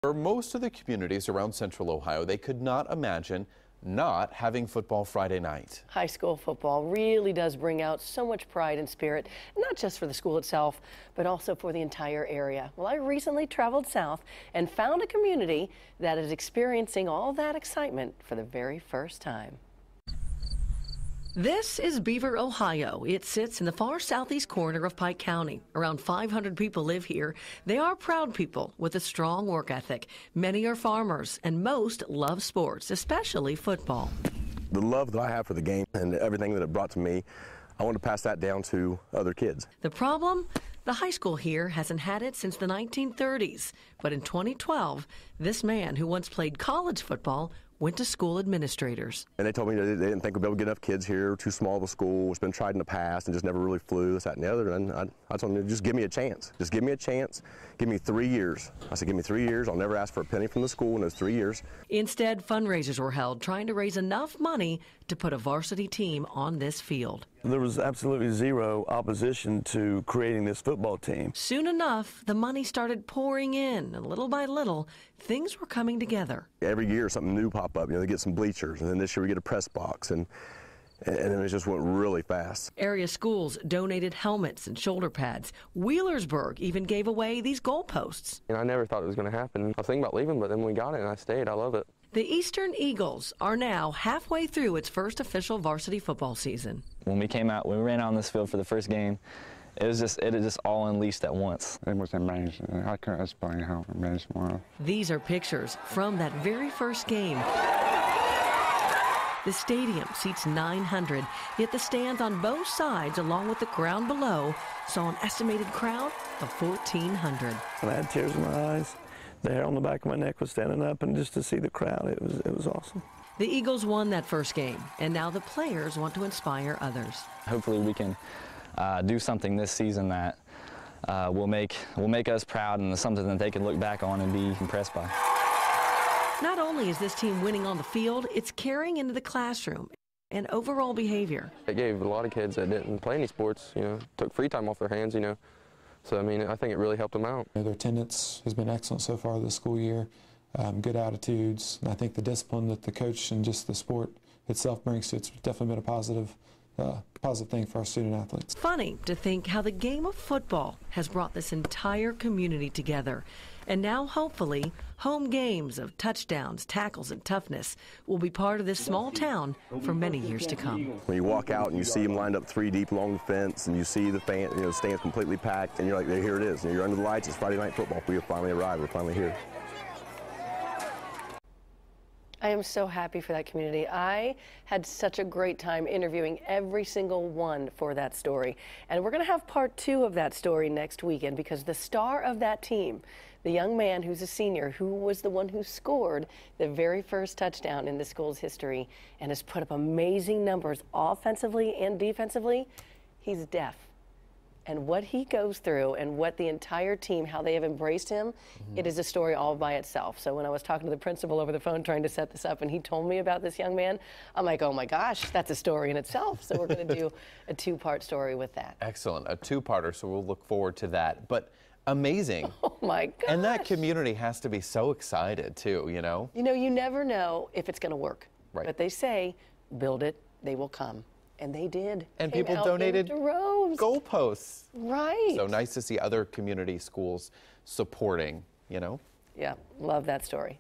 For most of the communities around Central Ohio, they could not imagine not having football Friday night. High school football really does bring out so much pride and spirit, not just for the school itself, but also for the entire area. Well, I recently traveled south and found a community that is experiencing all that excitement for the very first time. This is Beaver, Ohio. It sits in the far southeast corner of Pike County. Around 500 people live here. They are proud people with a strong work ethic. Many are farmers, and most love sports, especially football. The love that I have for the game and everything that it brought to me, I want to pass that down to other kids. The problem? The high school here hasn't had it since the 1930s. But in 2012, this man who once played college football went to school administrators. And they told me they didn't think we'd be able to get enough kids here, too small of a school, it's been tried in the past and just never really flew, this, that, and the other. And I told them, just give me a chance. Just give me a chance. Give me 3 years. I said, give me 3 years. I'll never ask for a penny from the school in those 3 years. Instead, fundraisers were held trying to raise enough money to put a varsity team on this field. There was absolutely zero opposition to creating this football team. Soon enough, the money started pouring in, and little by little, things were coming together. Every year something new pop up. You know, they get some bleachers, and then this year we get a press box, and then it just went really fast. Area schools donated helmets and shoulder pads. Wheelersburg even gave away these goalposts. And I never thought it was going to happen. I was thinking about leaving, but then we got it and I stayed. I love it. The Eastern Eagles are now halfway through its first official varsity football season. When we came out, we ran out on this field for the first game. It had just all unleashed at once. It was amazing. I can't explain how amazing it was. These are pictures from that very first game. The stadium seats 900, yet the stands on both sides, along with the ground below, saw an estimated crowd of 1,400. And I had tears in my eyes. The hair on the back of my neck was standing up, and just to see the crowd, it was awesome. The Eagles won that first game, and now the players want to inspire others. Hopefully we can do something this season that will make us proud and something that they can look back on and be impressed by. Not only is this team winning on the field, it's carrying into the classroom and overall behavior. It gave a lot of kids that didn't play any sports, took free time off their hands, So, I mean, I think it really helped them out. Their attendance has been excellent so far this school year, good attitudes, and I think the discipline that the coach and just the sport itself brings to it's definitely been a positive thing for our student athletes. Funny to think how the game of football has brought this entire community together. And now, hopefully, home games of touchdowns, tackles, and toughness will be part of this small town for many years to come. When you walk out and you see them lined up 3 deep along the fence, and you see the stands completely packed, and you're like, here it is. You're under the lights. It's Friday night football. We have finally arrived. We're finally here. I am so happy for that community. I had such a great time interviewing every single one for that story. And we're going to have part 2 of that story next weekend, because the star of that team, the young man who's a senior, who was the one who scored the very first touchdown in the school's history and has put up amazing numbers offensively and defensively, he's deaf. And what he goes through and what the entire team, how they have embraced him, it is a story all by itself. So when I was talking to the principal over the phone trying to set this up and he told me about this young man, I'm like, oh my gosh, that's a story in itself. So we're going to do a 2-part story with that. Excellent, a 2-parter, so we'll look forward to that. But amazing. Oh my gosh. And that community has to be so excited too, You know, you never know if it's going to work. Right. But they say, build it, they will come. And they did. And people donated goalposts. Right. So nice to see other community schools supporting, Yeah, love that story.